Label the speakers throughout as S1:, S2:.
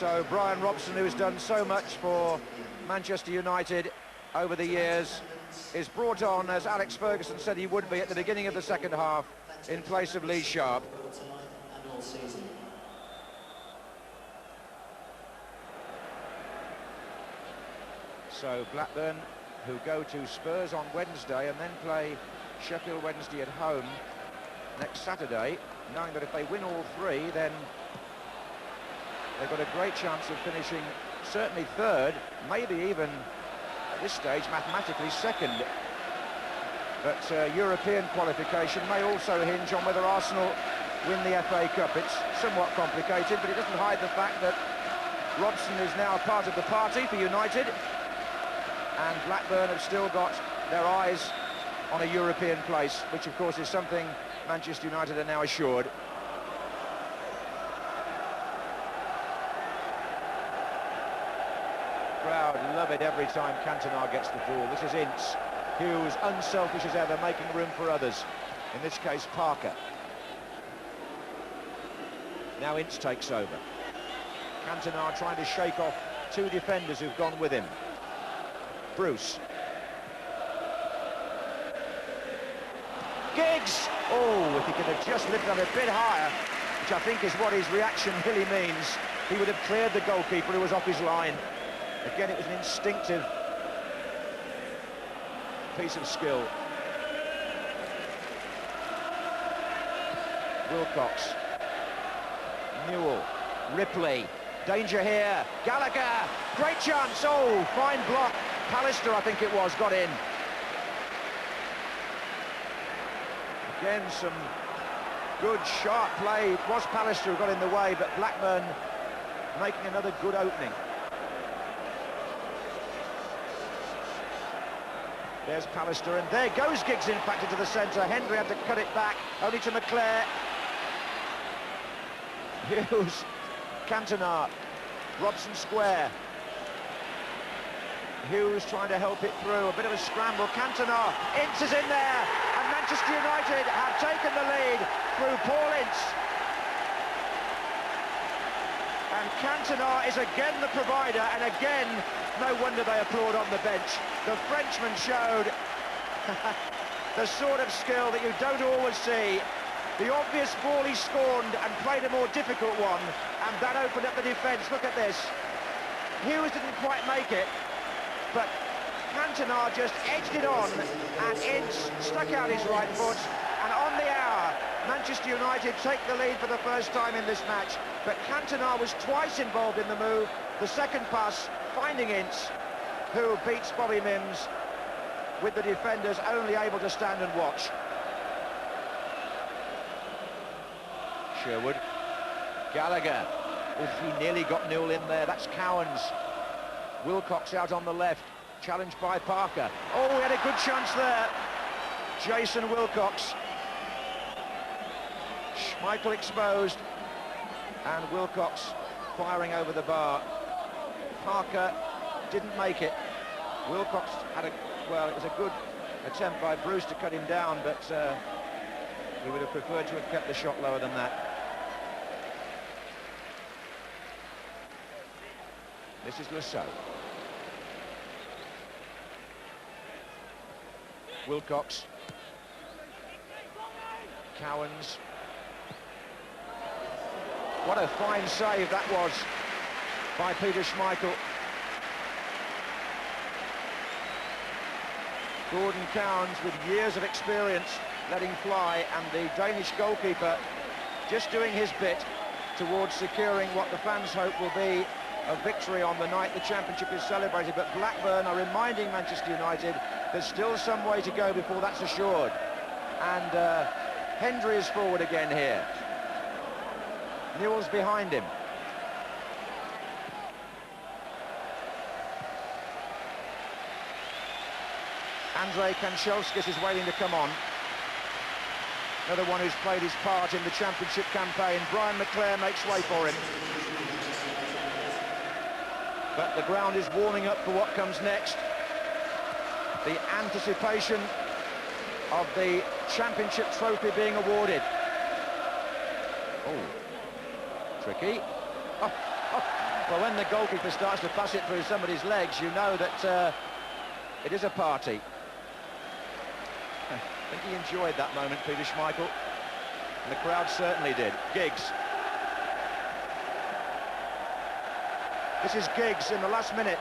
S1: So Bryan Robson, who has done so much for Manchester United over the years, is brought on, as Alex Ferguson said he would be at the beginning of the second half, in place of Lee Sharp. So Blackburn, who go to Spurs on Wednesday and then play Sheffield Wednesday at home next Saturday, knowing that if they win all three, then they've got a great chance of finishing certainly third, maybe even at this stage mathematically second. But European qualification may also hinge on whether Arsenal win the FA Cup. It's somewhat complicated, but it doesn't hide the fact that Robson is now part of the party for United, and Blackburn have still got their eyes on a European place, which of course is something Manchester United are now assured. Crowd love it every time Cantona gets the ball. This is Ince, who's unselfish as ever, making room for others, in this case Parker. Now Ince takes over. Cantona trying to shake off two defenders who've gone with him. Bruce. Giggs! Oh, if he could have just lifted up a bit higher, which I think is what his reaction really means, he would have cleared the goalkeeper who was off his line. Again, it was an instinctive piece of skill. Wilcox. Newell. Ripley. Danger here. Gallagher. Great chance. Oh, fine block. Pallister, I think it was, got in. Again, some good, sharp play. It was Pallister who got in the way, but Blackburn making another good opening. There's Pallister, and there goes Giggs, in fact, into the centre. Hendry had to cut it back, only to McClare. Hughes, Cantona, Robson square. Hughes trying to help it through, a bit of a scramble. Cantona, Ince is in there, and Manchester United have taken the lead through Paul Ince. And Cantona is again the provider, and again, no wonder they applaud on the bench. The Frenchman showed the sort of skill that you don't always see. The obvious ball he scorned and played a more difficult one, and that opened up the defence. Look at this. Hughes didn't quite make it, but Cantona just edged it on, and Ince stuck out his right foot, and on the hour, Manchester United take the lead for the first time in this match. But Cantona was twice involved in the move. The second pass, finding Ince, who beats Bobby Mims, with the defenders only able to stand and watch. Sherwood. Gallagher. Oof, he nearly got Newell in there. That's Cowans. Wilcox out on the left, challenged by Parker. Oh, we had a good chance there. Jason Wilcox. Schmeichel exposed, and Wilcox firing over the bar. Parker didn't make it. Wilcox had a, well, it was a good attempt by Bruce to cut him down, but he would have preferred to have kept the shot lower than that. This is Lasso. Wilcox. Cowans. What a fine save that was by Peter Schmeichel. Gordon Cowans, with years of experience, letting fly, and the Danish goalkeeper just doing his bit towards securing what the fans hope will be a victory on the night the championship is celebrated. But Blackburn are reminding Manchester United there's still some way to go before that's assured. And Hendry is forward again here. Newell's behind him. Andrei Kanchelskis is waiting to come on. Another one who's played his part in the championship campaign. Brian McClare makes way for him. But the ground is warming up for what comes next. The anticipation of the championship trophy being awarded. Oh, tricky. Well, when the goalkeeper starts to pass it through somebody's legs, you know that it is a party. I think he enjoyed that moment, Peter Schmeichel. And the crowd certainly did. Giggs. This is Giggs in the last minute.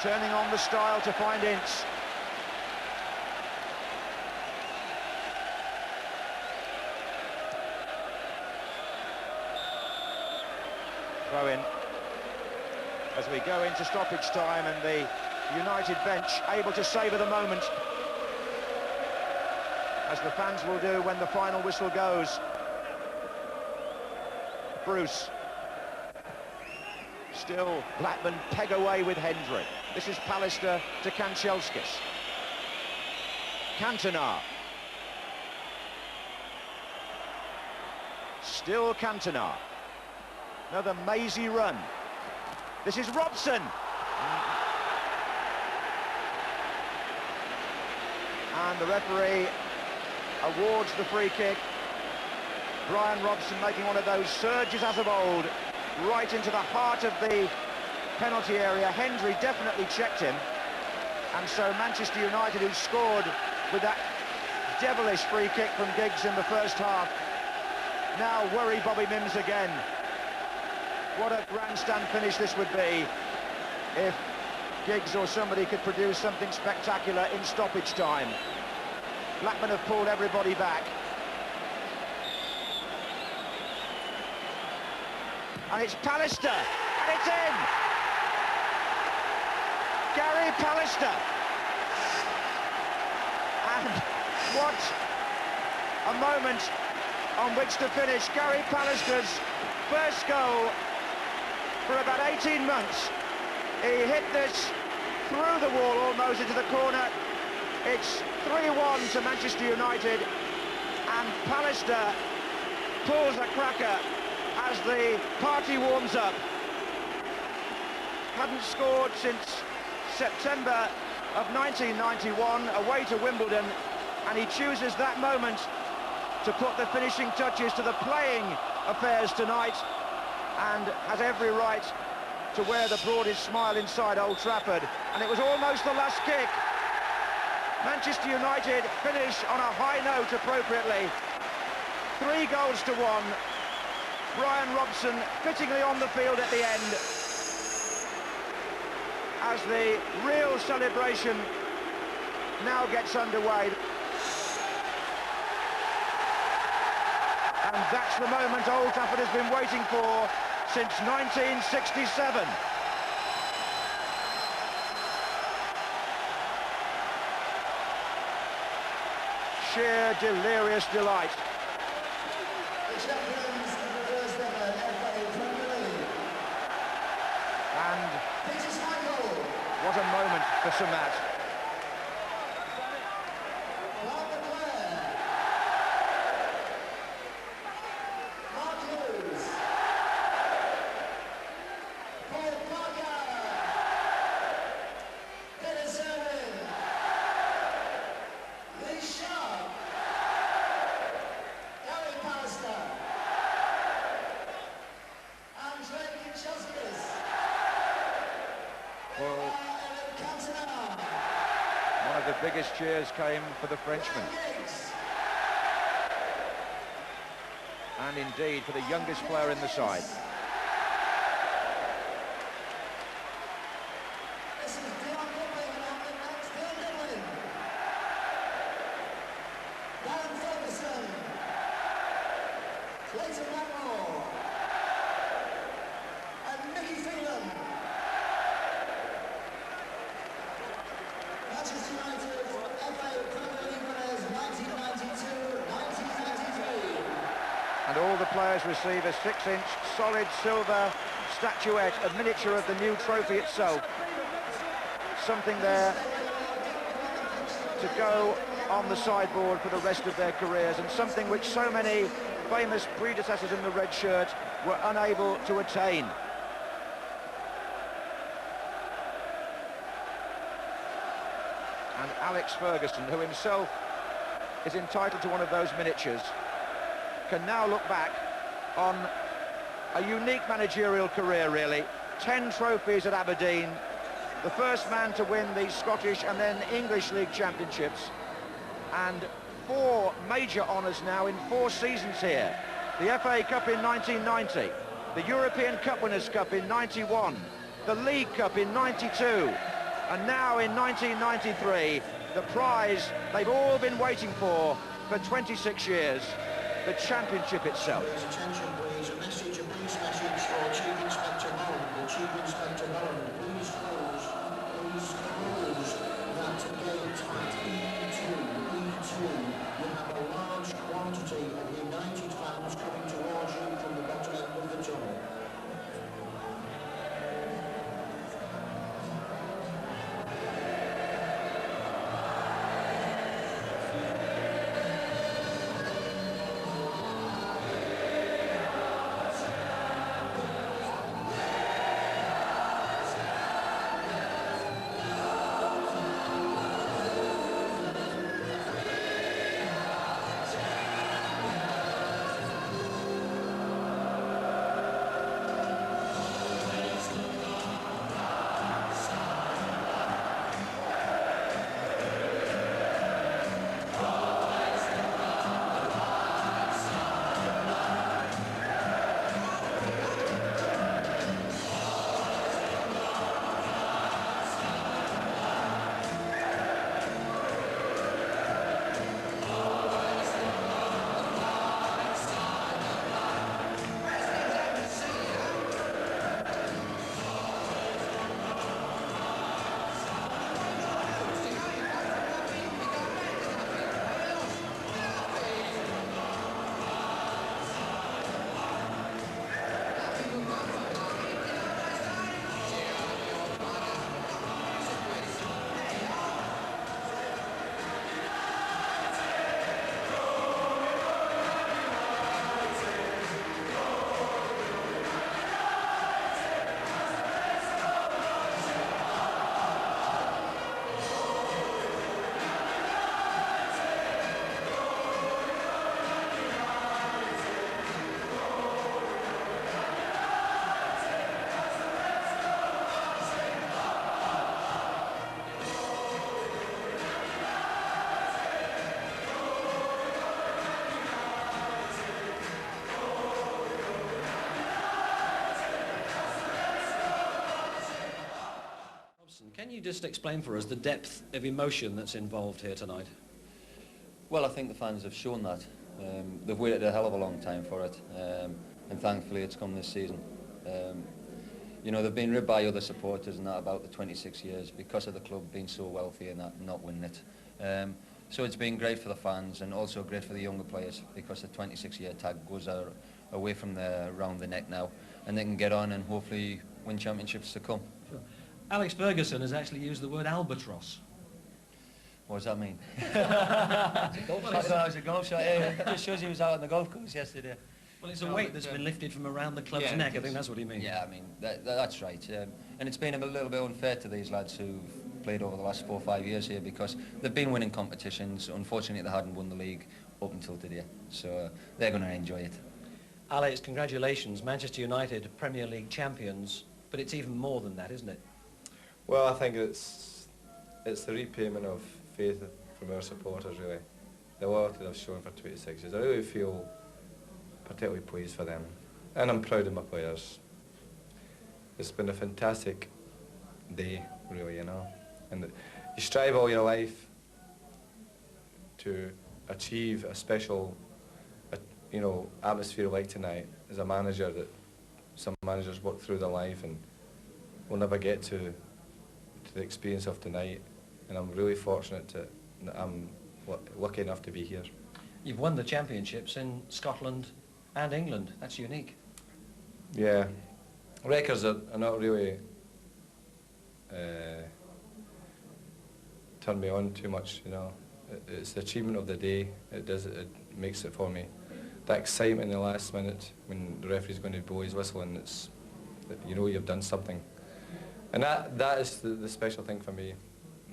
S1: Turning on the style to find Ince. Throw in as we go into stoppage time, and the United bench able to savour the moment, as the fans will do when the final whistle goes. Bruce. Still Blackburn peg away with Hendry. This is Pallister to Kanchelskis. Cantona. Still Cantona. Another mazy run. This is Robson. And the referee awards the free kick. Bryan Robson making one of those surges as of old, right into the heart of the penalty area. Hendry definitely checked him. And so Manchester United, who scored with that devilish free kick from Giggs in the first half, now worry Bobby Mims again. What a grandstand finish this would be if Giggs or somebody could produce something spectacular in stoppage time. Blackburn have pulled everybody back. And it's Pallister, and it's in! Gary Pallister. And what a moment on which to finish. Gary Pallister's first goal for about 18 months. He hit this through the wall almost into the corner. It's 3-1 to Manchester United, and Pallister pulls a cracker as the party warms up. Hadn't scored since September of 1991 away to Wimbledon, and he chooses that moment to put the finishing touches to the playing affairs tonight, and has every right to wear the broadest smile inside Old Trafford. And it was almost the last kick. Manchester United finish on a high note appropriately. 3-1. Bryan Robson fittingly on the field at the end, as the real celebration now gets underway. And that's the moment Old Trafford has been waiting for since 1967. Sheer delirious delight.
S2: The champions of the first ever FA Premier League.
S1: And
S2: Peter Schmeichel.
S1: what a moment for Sir Matt. The biggest cheers came for the Frenchman, and indeed for the youngest player in the side.
S2: Ferguson, and Nicky Phelan. Manchester United, FA Premier League winners 1992-1993.
S1: And all the players receive a 6-inch solid silver statuette, a miniature of the new trophy itself. Something there to go on the sideboard for the rest of their careers, and something which so many famous predecessors in the red shirt were unable to attain. And Alex Ferguson, who himself is entitled to one of those miniatures, can now look back on a unique managerial career, really. 10 trophies at Aberdeen, the first man to win the Scottish and then English League Championships, and 4 major honours now in 4 seasons here. The FA Cup in 1990, the European Cup Winners' Cup in 91, the League Cup in 92, and now in 1993, the prize they've all been waiting for 26 years, the championship itself.
S2: Attention please, a message, a police message for Chief Inspector Holland. The Chief Inspector Holland, please close that gate at E2. You have a large quantity of United fans coming towards you from the bottom end of the tunnel.
S3: Can you just explain for us the depth of emotion that's involved here tonight?
S4: Well, I think the fans have shown that. They've waited a hell of a long time for it, and thankfully it's come this season. You know, they've been ribbed by other supporters and that about the 26 years because of the club being so wealthy and that not winning it. So it's been great for the fans and also great for the younger players because the 26-year tag goes away from around the neck now, and they can get on and hopefully win championships to come.
S3: Sure. Alex Ferguson has actually used the word albatross.
S4: What does that mean? I thought it was a golf shot. Yeah, it just shows he was out on the golf course yesterday.
S3: Well, it's a weight that's been lifted from around the club's neck. I think that's what he means.
S4: Yeah, I mean, that's right. And it's been a little bit unfair to these lads who've played over the last 4 or 5 years here because they've been winning competitions. Unfortunately, they hadn't won the league up until today. So they're going to enjoy it.
S3: Alex, congratulations. Manchester United, Premier League champions. But it's even more than that, isn't it?
S5: Well, I think it's the repayment of faith from our supporters, really. The loyalty they've shown for 26 years. I really feel particularly pleased for them. And I'm proud of my players. It's been a fantastic day, really, you know. And you strive all your life to achieve a special, you know, atmosphere like tonight as a manager that some managers work through their life and will never get to the experience of tonight, and I'm really fortunate that I'm lucky enough to be here.
S3: You've won the championships in Scotland and England. That's unique.
S5: Yeah, records are not really turn me on too much, you know. It's the achievement of the day. It makes it for me. That excitement in the last minute when the referee's going to blow his whistle and you know you've done something. And that is the special thing for me,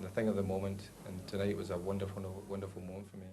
S5: the thing of the moment, and tonight was a wonderful, wonderful moment for me.